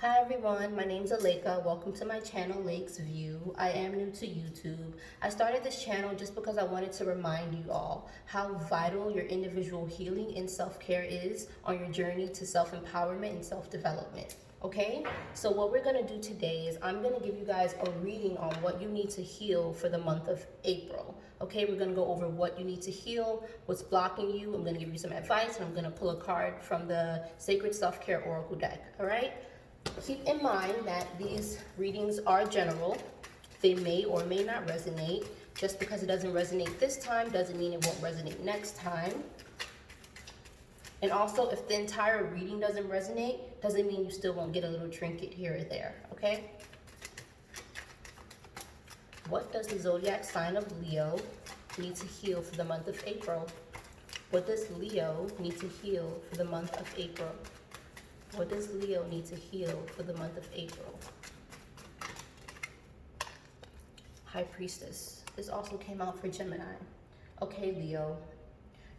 Hi everyone, my name's Aleka. Welcome to my channel, Lake's View. I am new to YouTube. I started this channel just because I wanted to remind you all how vital your individual healing and self-care is on your journey to self-empowerment and self-development. Okay, so what we're going to do today is I'm going to give you guys a reading on what you need to heal for the month of April. Okay, we're going to go over what you need to heal, what's blocking you. I'm going to give you some advice, and I'm going to pull a card from the Sacred Self-Care Oracle deck. All right, keep in mind that these readings are general. They may or may not resonate. Just because it doesn't resonate this time doesn't mean it won't resonate next time. And also, if the entire reading doesn't resonate, doesn't mean you still won't get a little trinket here or there, okay? What does the zodiac sign of Leo need to heal for the month of April? What does Leo need to heal for the month of April? What does Leo need to heal for the month of April? High Priestess. This also came out for Gemini. Okay, Leo.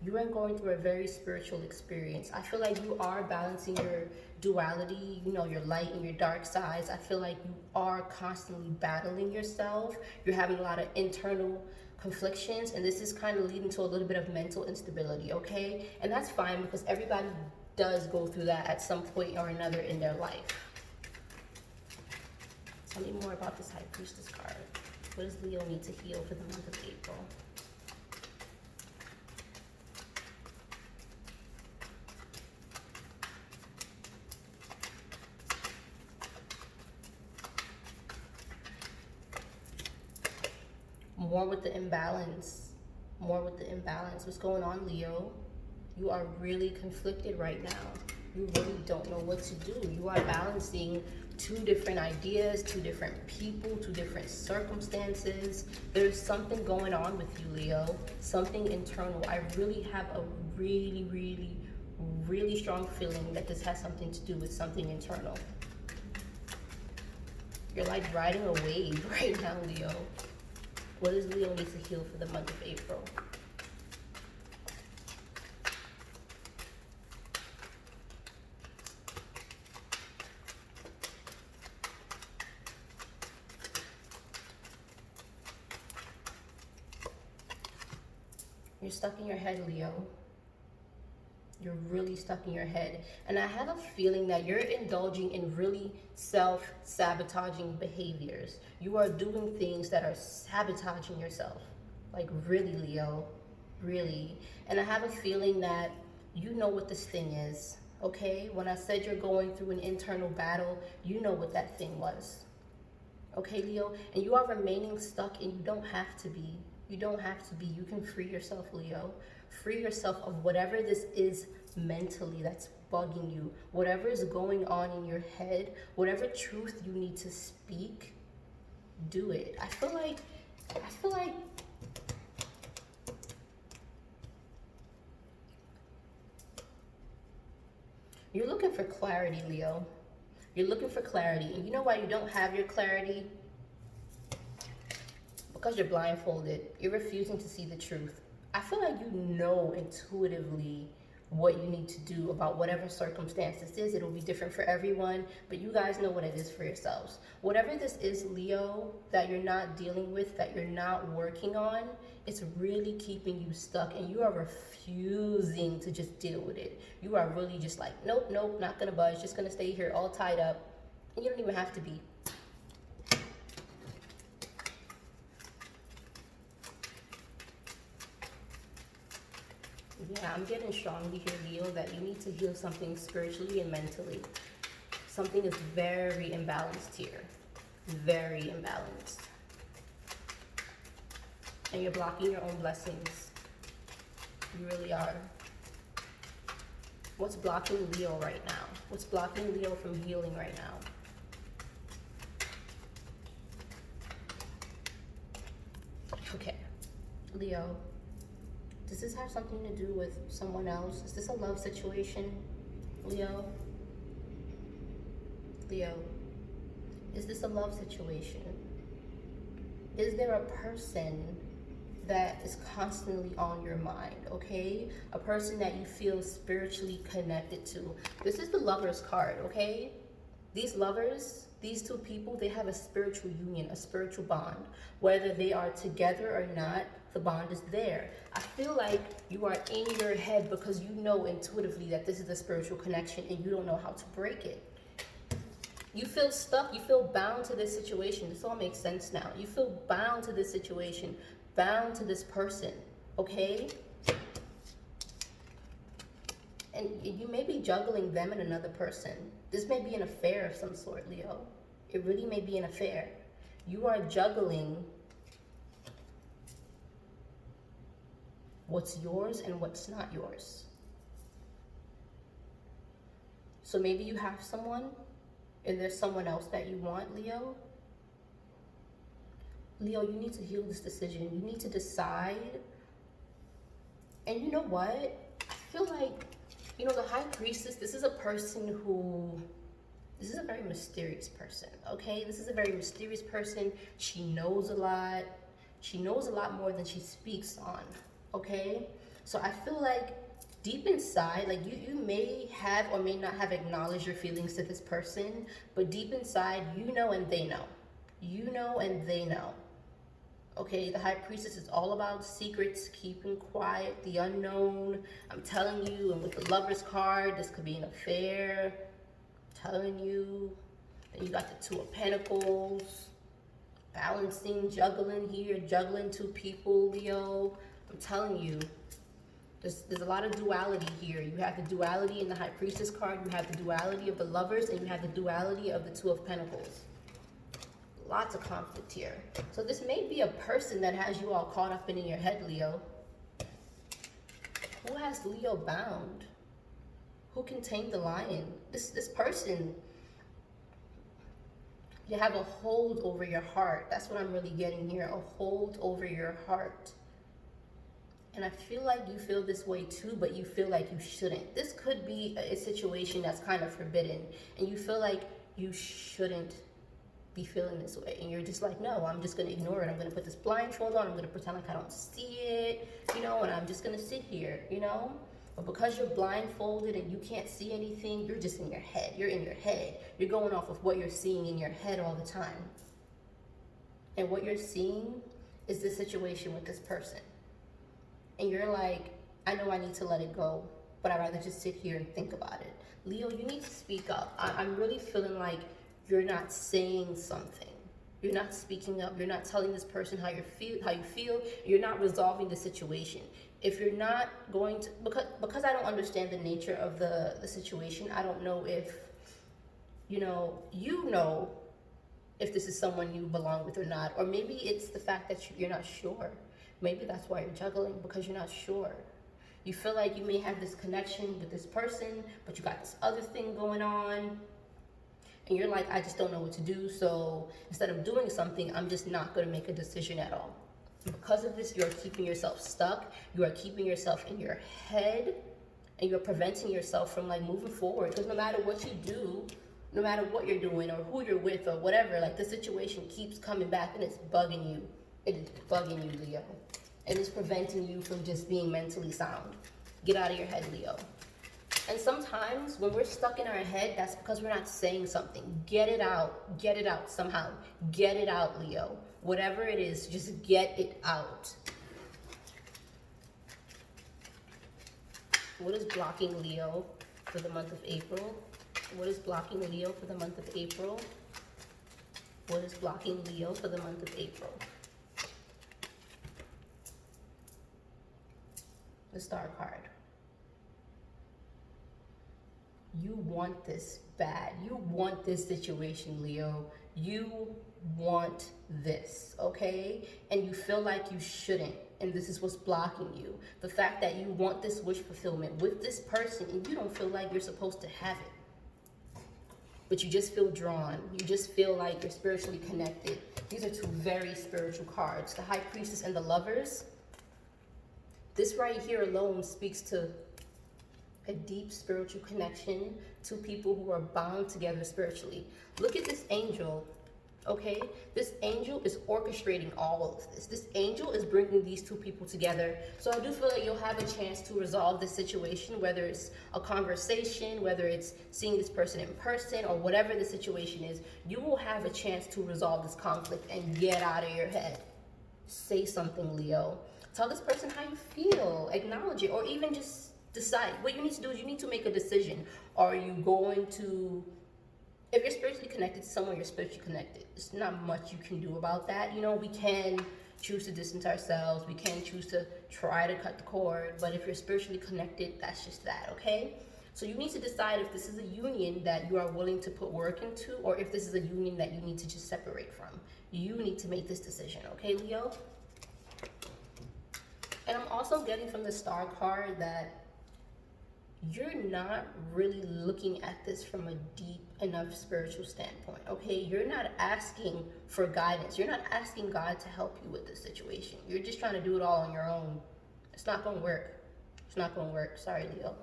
You are going through a very spiritual experience. I feel like you are balancing your duality, your light and your dark sides. I feel like you are constantly battling yourself. You're having a lot of internal conflictions, and this is kind of leading to a little bit of mental instability, okay? And that's fine because everybody does go through that at some point or another in their life. Tell me more about this High Priestess card. What does Leo need to heal for the month of April? More with the imbalance. More with the imbalance. What's going on, Leo? You are really conflicted right now. You really don't know what to do. You are balancing two different ideas, two different people, two different circumstances. There's something going on with you, Leo. Something internal. I really have a really strong feeling that this has something to do with something internal. You're like riding a wave right now, Leo. What does Leo need to heal for the month of April? You're stuck in your head, Leo. You're really stuck in your head. And I have a feeling that you're indulging in really self-sabotaging behaviors. You are doing things that are sabotaging yourself. Like really, Leo. Really. And I have a feeling that you know what this thing is. Okay? When I said you're going through an internal battle, you know what that thing was. Okay, Leo? And you are remaining stuck, and you don't have to be. You don't have to be. You can free yourself, Leo. Free yourself of whatever this is mentally that's bugging you, whatever is going on in your head, whatever truth you need to speak, do it. I feel like you're looking for clarity, Leo. You're looking for clarity. And you know why you don't have your clarity? Because you're blindfolded. You're refusing to see the truth. I feel like you know intuitively what you need to do about whatever circumstance this is. It'll be different for everyone, but you guys know what it is for yourselves. Whatever this is, Leo, that you're not dealing with, that you're not working on, it's really keeping you stuck, and you are refusing to just deal with it. You are really just like, nope, not gonna budge, just gonna stay here all tied up. And you don't even have to be. Yeah, I'm getting strongly here, Leo, that you need to heal something spiritually and mentally. Something is very imbalanced here. Very imbalanced. And you're blocking your own blessings. You really are. What's blocking Leo right now? What's blocking Leo from healing right now? Okay, Leo. Does this have something to do with someone else? Is this a love situation, Leo? Leo, is this a love situation? Is there a person that is constantly on your mind, okay? A person that you feel spiritually connected to. This is the Lover's card, okay? These lovers, these two people, they have a spiritual union, a spiritual bond. Whether they are together or not, the bond is there. I feel like you are in your head because you know intuitively that this is a spiritual connection and you don't know how to break it. You feel stuck, you feel bound to this situation. This all makes sense now. You feel bound to this situation, bound to this person, okay? And you may be juggling them and another person. This may be an affair of some sort, Leo. It really may be an affair. You are juggling what's yours and what's not yours. So maybe you have someone and there's someone else that you want, Leo. Leo, you need to heal this decision. You need to decide. And you know what? I feel like, you know, the High Priestess, this is a person who, this is a very mysterious person, okay? This is a very mysterious person. She knows a lot. She knows a lot more than she speaks on, okay? So I feel like deep inside, like you may have or may not have acknowledged your feelings to this person, but deep inside, you know and they know. You know and they know. Okay, the High Priestess is all about secrets, keeping quiet, the unknown. I'm telling you, and with the Lover's card, this could be an affair. I'm telling you. Then you got the Two of Pentacles. Balancing, juggling here, juggling two people, Leo. I'm telling you, there's a lot of duality here. You have the duality in the High Priestess card, you have the duality of the Lovers, and you have the duality of the Two of Pentacles. Lots of conflict here. So this may be a person that has you all caught up in your head, Leo. Who has Leo bound? Who can tame the lion? This person, you have a hold over your heart. That's what I'm really getting here, a hold over your heart. And I feel like you feel this way too, but you feel like you shouldn't. This could be a situation that's kind of forbidden, and you feel like you shouldn't be feeling this way, and you're just like, no, I'm just gonna ignore it. I'm gonna put this blindfold on, I'm gonna pretend like I don't see it, you know, and I'm just gonna sit here, you know. But because you're blindfolded and you can't see anything, you're just in your head. You're in your head. You're going off of what you're seeing in your head all the time. And what you're seeing is this situation with this person. And you're like, I know I need to let it go, but I'd rather just sit here and think about it. Leo, you need to speak up. I'm really feeling like you're not saying something. You're not speaking up. You're not telling this person how you feel. You're not resolving the situation. If you're not going to, because I don't understand the nature of the situation, I don't know if, you know if this is someone you belong with or not. Or maybe it's the fact that you're not sure. Maybe that's why you're juggling, because you're not sure. You feel like you may have this connection with this person, but you got this other thing going on. And you're like, I just don't know what to do. So instead of doing something, I'm just not going to make a decision at all. And because of this, you're keeping yourself stuck. You are keeping yourself in your head. And you're preventing yourself from like moving forward. Because no matter what you do, no matter what you're doing or who you're with or whatever, like the situation keeps coming back and it's bugging you. It is bugging you, Leo. And it's preventing you from just being mentally sound. Get out of your head, Leo. And sometimes when we're stuck in our head, that's because we're not saying something. Get it out. Get it out somehow. Get it out, Leo. Whatever it is, just get it out. What is blocking Leo for the month of April? What is blocking Leo for the month of April? What is blocking Leo for the month of April? The Star card. You want this bad. You want this situation, Leo. You want this, okay? And you feel like you shouldn't. And this is what's blocking you. The fact that you want this wish fulfillment with this person and you don't feel like you're supposed to have it. But you just feel drawn. You just feel like you're spiritually connected. These are two very spiritual cards. The High Priestess and the Lovers. This right here alone speaks to a deep spiritual connection to people who are bound together spiritually. Look at this angel. Okay, this angel is orchestrating all of this. This angel is bringing these two people together. So I do feel like you'll have a chance to resolve this situation, whether it's a conversation, whether it's seeing this person in person, or whatever the situation is. You will have a chance to resolve this conflict and get out of your head. Say something, Leo. Tell this person how you feel, acknowledge it, or even just decide. What you need to do is you need to make a decision. Are you going to, if you're spiritually connected to someone, you're spiritually connected. There's not much you can do about that. You know, we can choose to distance ourselves. We can choose to try to cut the cord. But if you're spiritually connected, that's just that, okay? So you need to decide if this is a union that you are willing to put work into, or if this is a union that you need to just separate from. You need to make this decision, okay, Leo? And I'm also getting from the Star card that you're not really looking at this from a deep enough spiritual standpoint, okay? You're not asking for guidance. You're not asking God to help you with this situation. You're just trying to do it all on your own. It's not going to work. It's not going to work. Sorry, Leo.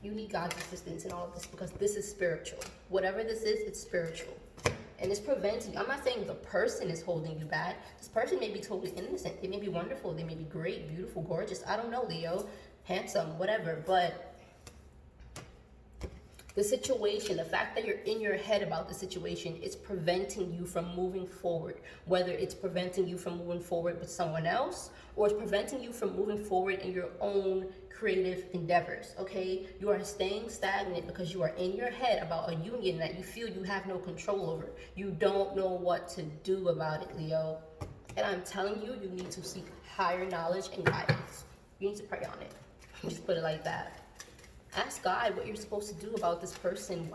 You need God's assistance in all of this because this is spiritual. Whatever this is, it's spiritual. And it's preventing you. I'm not saying the person is holding you back. This person may be totally innocent. They may be wonderful. They may be great, beautiful, gorgeous. I don't know, Leo. Handsome, whatever. But the situation, the fact that you're in your head about the situation, is preventing you from moving forward. Whether it's preventing you from moving forward with someone else, or it's preventing you from moving forward in your own creative endeavors, okay? You are staying stagnant because you are in your head about a union that you feel you have no control over. You don't know what to do about it, Leo. And I'm telling you, you need to seek higher knowledge and guidance. You need to pray on it. Just put it like that. Ask God what you're supposed to do about this person.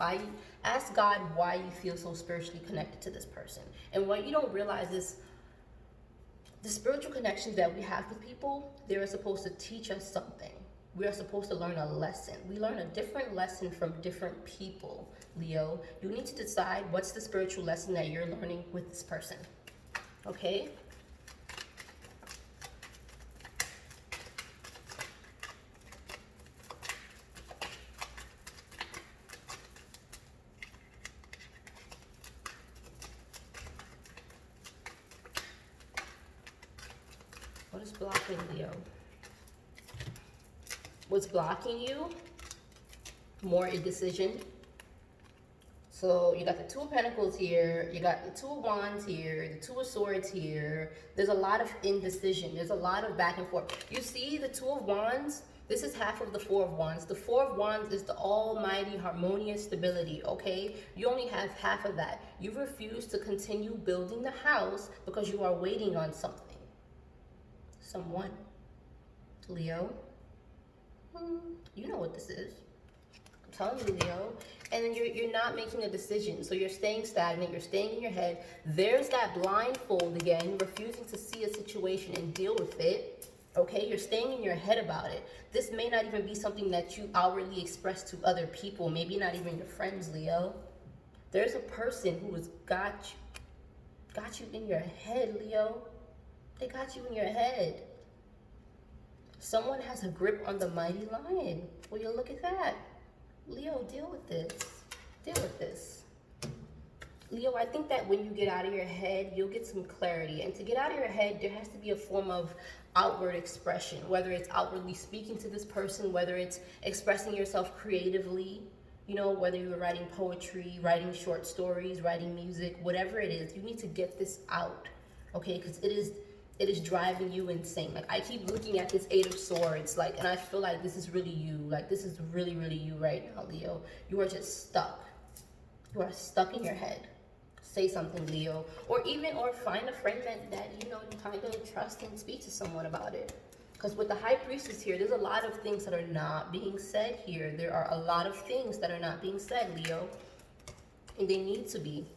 Ask God why you feel so spiritually connected to this person. And what you don't realize is the spiritual connections that we have with people, they're supposed to teach us something. We are supposed to learn a lesson. We learn a different lesson from different people, Leo. You need to decide what's the spiritual lesson that you're learning with this person, okay? What is blocking, Leo? What's blocking you? More indecision. So you got the Two of Pentacles here. You got the Two of Wands here. The Two of Swords here. There's a lot of indecision. There's a lot of back and forth. You see the Two of Wands? This is half of the Four of Wands. The Four of Wands is the almighty harmonious stability, okay? You only have half of that. You refuse to continue building the house because you are waiting on something. Someone. Leo. You know what this is. I'm telling you, Leo. And then you're not making a decision. So you're staying stagnant. You're staying in your head. There's that blindfold again, refusing to see a situation and deal with it. Okay, you're staying in your head about it. This may not even be something that you outwardly express to other people. Maybe not even your friends, Leo. There's a person who has got you in your head, Leo. They got you in your head. Someone has a grip on the mighty lion. Will you look at that? Leo, deal with this. Deal with this. Leo, I think that when you get out of your head, you'll get some clarity. And to get out of your head, there has to be a form of outward expression, whether it's outwardly speaking to this person, whether it's expressing yourself creatively, you know, whether you're writing poetry, writing short stories, writing music, whatever it is, you need to get this out, okay? Because it is driving you insane. Like, I keep looking at this Eight of Swords, like, and I feel like this is really you. Like, this is really, really you right now, Leo. You are just stuck. You are stuck in your head. Say something, Leo. Or find a friend that you know, you kind of trust and speak to someone about it. Because with the High Priestess here, there's a lot of things that are not being said here. There are a lot of things that are not being said, Leo. And they need to be.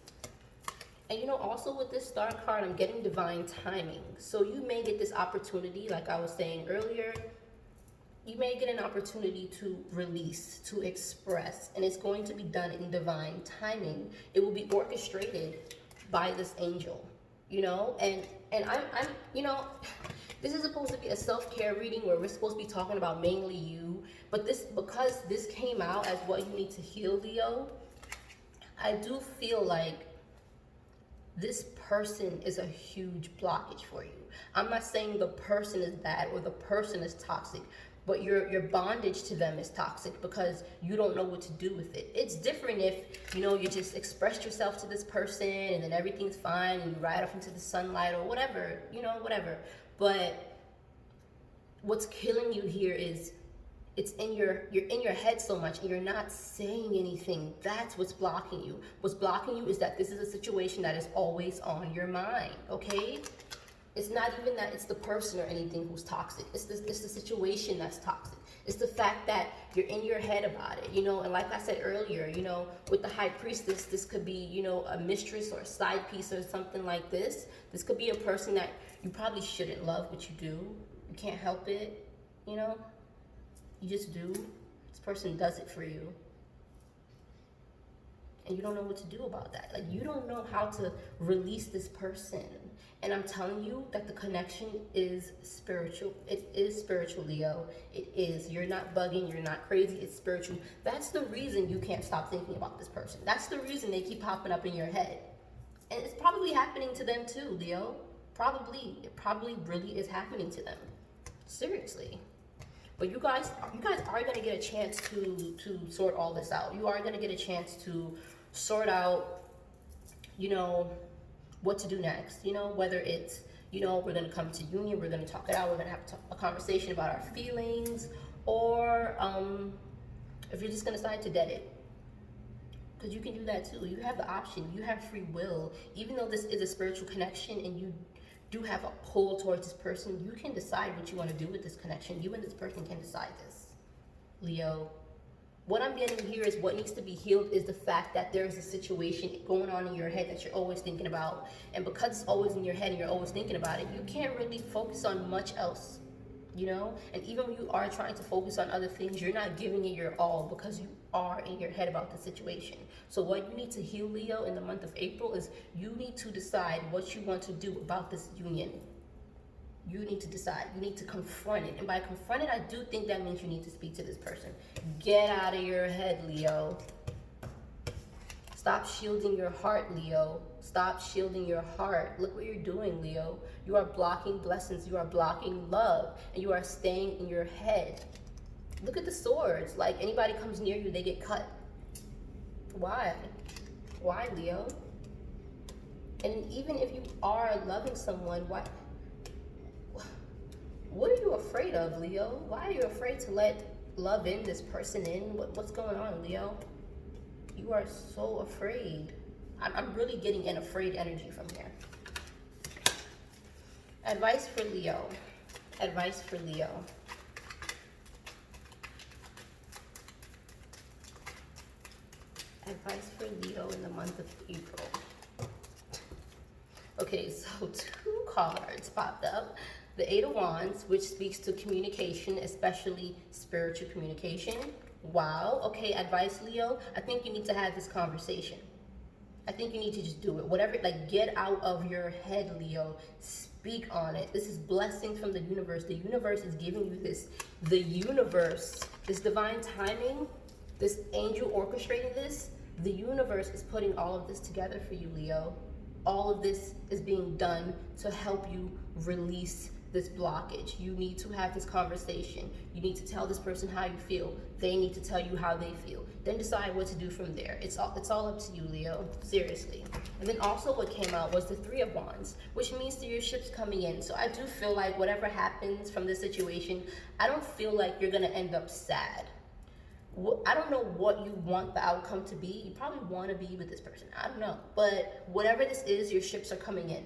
And you know, also with this Star card, I'm getting divine timing. So you may get this opportunity, like I was saying earlier, you may get an opportunity to release, to express, and it's going to be done in divine timing. It will be orchestrated by this angel, you know, and I'm you know, this is supposed to be a self-care reading where we're supposed to be talking about mainly you, but because this came out as what you need to heal, Leo, I do feel like this person is a huge blockage for you. I'm not saying the person is bad or the person is toxic, but your bondage to them is toxic because you don't know what to do with it. It's different if, you know, you just expressed yourself to this person and then everything's fine and you ride off into the sunlight or whatever, you know, whatever. But what's killing you here is you're in your head so much and you're not saying anything. That's what's blocking you. What's blocking you is that this is a situation that is always on your mind, okay? It's not even that it's the person or anything who's toxic. It's the situation that's toxic. It's the fact that you're in your head about it, you know. And like I said earlier, you know, with the high priestess, this could be, you know, a mistress or a side piece or something like this. This could be a person that you probably shouldn't love, but you do. You can't help it, you know. You just do. This person does it for you. And you don't know what to do about that. Like, you don't know how to release this person. And I'm telling you that the connection is spiritual. It is spiritual, Leo. It is. You're not bugging. You're not crazy. It's spiritual. That's the reason you can't stop thinking about this person. That's the reason they keep popping up in your head. And it's probably happening to them too, Leo. Probably. It probably really is happening to them. Seriously. But you guys are going to get a chance to sort all this out. You are going to get a chance to sort out, you know, what to do next. You know, whether it's, you know, we're going to come to union, we're going to talk it out, we're going to have a conversation about our feelings, or if you're just going to decide to dead it. Because you can do that too. You have the option. You have free will. Even though this is a spiritual connection and you do have a pull towards this person, you can decide what you want to do with this connection. You and this person can decide this, Leo. What I'm getting here is what needs to be healed is the fact that there's a situation going on in your head that you're always thinking about. And because it's always in your head and you're always thinking about it, you can't really focus on much else, you know? And even when you are trying to focus on other things, you're not giving it your all because you are in your head about the situation. So what you need to heal, Leo, in the month of April is you need to decide what you want to do about this union. You need to decide. You need to confront it. And by confront it, I do think that means you need to speak to this person. Get out of your head, Leo. Stop shielding your heart, Leo. Stop shielding your heart. Look what you're doing, Leo. You are blocking blessings. You are blocking love. And you are staying in your head. Look at the swords. Like, anybody comes near you, they get cut. Why? Why, Leo? And even if you are loving someone, why? What are you afraid of, Leo? Why are you afraid to let love in, this person in? What's going on, Leo? You are so afraid. I'm really getting an afraid energy from here. Advice for Leo. Advice for Leo. Advice for Leo in the month of April. Okay, so 2 cards popped up. The 8 of Wands, which speaks to communication, especially spiritual communication. Wow. Okay, advice, Leo. I think you need to have this conversation. I think you need to just do it. Whatever, like, get out of your head, Leo. Speak on it. This is blessings from the universe. The universe is giving you this. The universe, this divine timing, this angel orchestrating this. The universe is putting all of this together for you, Leo. All of this is being done to help you release this blockage. You need to have this conversation. You need to tell this person how you feel. They need to tell you how they feel. Then decide what to do from there. It's all up to you, Leo. Seriously. And then also what came out was the 3 of Wands, which means that your ship's coming in. So I do feel like whatever happens from this situation, I don't feel like you're gonna end up sad. I don't know what you want the outcome to be. You probably want to be with this person. I don't know. But whatever this is, your ships are coming in.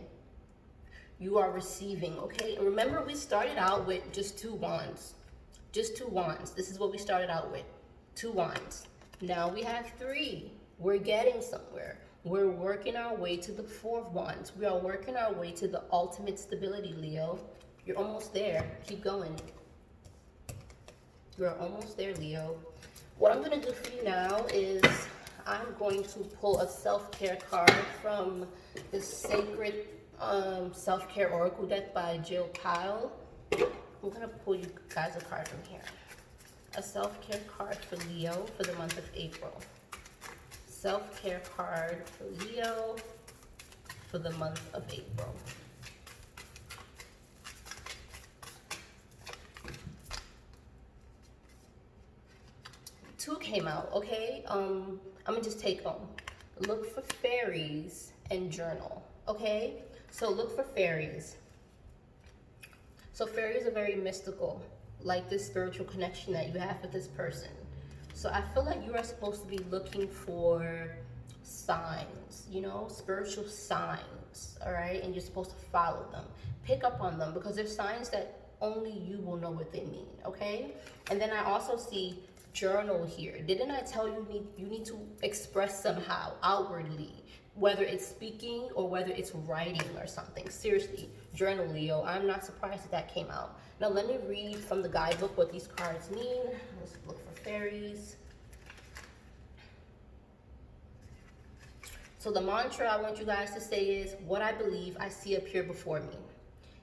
You are receiving, okay? And remember, we started out with just 2 wands. Just 2 wands. This is what we started out with. 2 wands. Now we have 3. We're getting somewhere. We're working our way to the 4 of Wands. We are working our way to the ultimate stability, Leo. You're almost there. Keep going. You're almost there, Leo. What I'm going to do for you now is I'm going to pull a self-care card from the Sacred Self-Care Oracle deck by Jill Kyle. I'm going to pull you guys a card from here. A self-care card for Leo for the month of April. Self-care card for Leo for the month of April. Two came out, okay? I'm gonna just take them. Look for fairies and journal, okay? So look for fairies. So fairies are very mystical, like this spiritual connection that you have with this person. So I feel like you are supposed to be looking for signs, you know, spiritual signs, all right? And you're supposed to follow them. Pick up on them because they're signs that only you will know what they mean, okay? And then I also see journal here. Didn't I tell you you need to express somehow outwardly, whether it's speaking or whether it's writing or something? Seriously, journal, Leo. I'm not surprised that came out. Now let me read from the guidebook what these cards mean. Let's look for fairies. So the mantra I want you guys to say is, what I believe I see appear before me.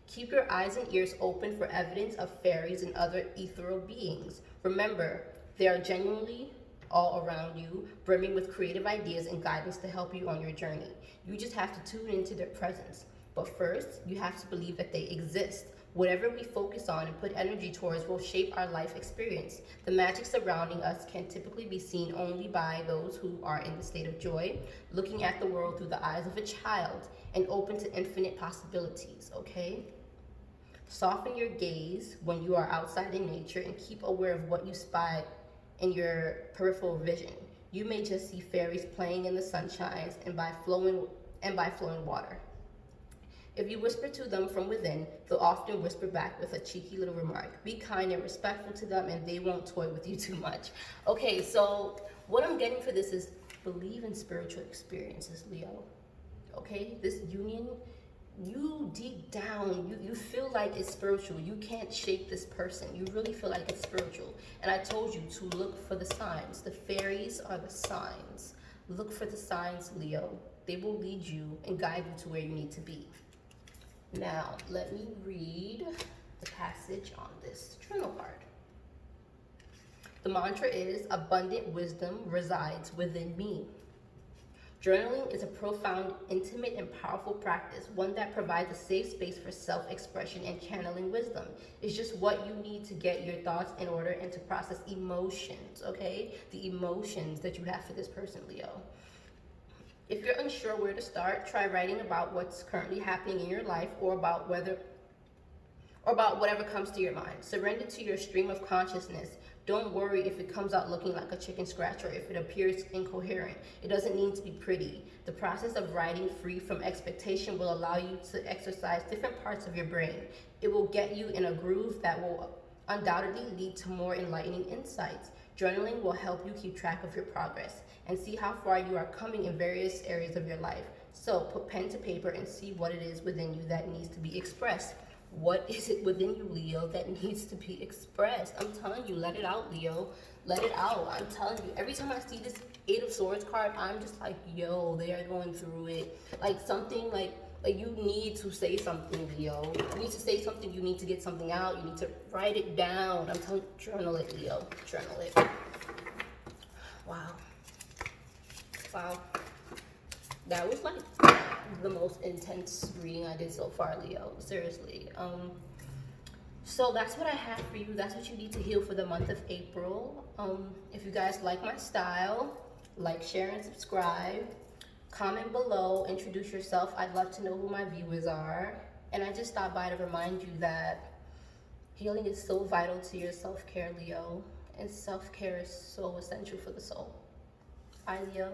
Keep your eyes and ears open for evidence of fairies and other ethereal beings. Remember, they are genuinely all around you, brimming with creative ideas and guidance to help you on your journey. You just have to tune into their presence. But first, you have to believe that they exist. Whatever we focus on and put energy towards will shape our life experience. The magic surrounding us can typically be seen only by those who are in the state of joy, looking at the world through the eyes of a child and open to infinite possibilities, okay? Soften your gaze when you are outside in nature and keep aware of what you spy in your peripheral vision. You may just see fairies playing in the sunshines and by flowing water. If you whisper to them from within, they'll often whisper back with a cheeky little remark. Be kind and respectful to them and they won't toy with you too much. Okay, so what I'm getting for this is believe in spiritual experiences, Leo. Okay, this union, you deep down, you feel like it's spiritual. You can't shake this person. You really feel like it's spiritual. And I told you to look for the signs. The fairies are the signs. Look for the signs, Leo. They will lead you and guide you to where you need to be. Now, let me read the passage on this journal card. The mantra is, abundant wisdom resides within me. Journaling is a profound, intimate, and powerful practice, one that provides a safe space for self-expression and channeling wisdom. It's just what you need to get your thoughts in order and to process emotions, okay? The emotions that you have for this person, Leo. If you're unsure where to start, try writing about what's currently happening in your life or about whatever comes to your mind. Surrender to your stream of consciousness. Don't worry if it comes out looking like a chicken scratch or if it appears incoherent. It doesn't need to be pretty. The process of writing free from expectation will allow you to exercise different parts of your brain. It will get you in a groove that will undoubtedly lead to more enlightening insights. Journaling will help you keep track of your progress and see how far you are coming in various areas of your life. So put pen to paper and see what it is within you that needs to be expressed. What is it within you, Leo, that needs to be expressed? I'm telling you, let it out, Leo. Let it out. I'm telling you, every time I see this Eight of Swords card, I'm just like, yo, they are going through it. Like something like you need to say something, Leo. You need to say something. You need to get something out. You need to write it down. I'm telling you, journal it, Leo. Journal it. Wow. Wow. That was like the most intense reading I did so far, Leo. Seriously. So that's what I have for you. That's what you need to heal for the month of April. If you guys like my style, like, share, and subscribe. Comment below, introduce yourself. I'd love to know who my viewers are. And I just stopped by to remind you that healing is so vital to your self-care, Leo. And self-care is so essential for the soul. Bye, Leo.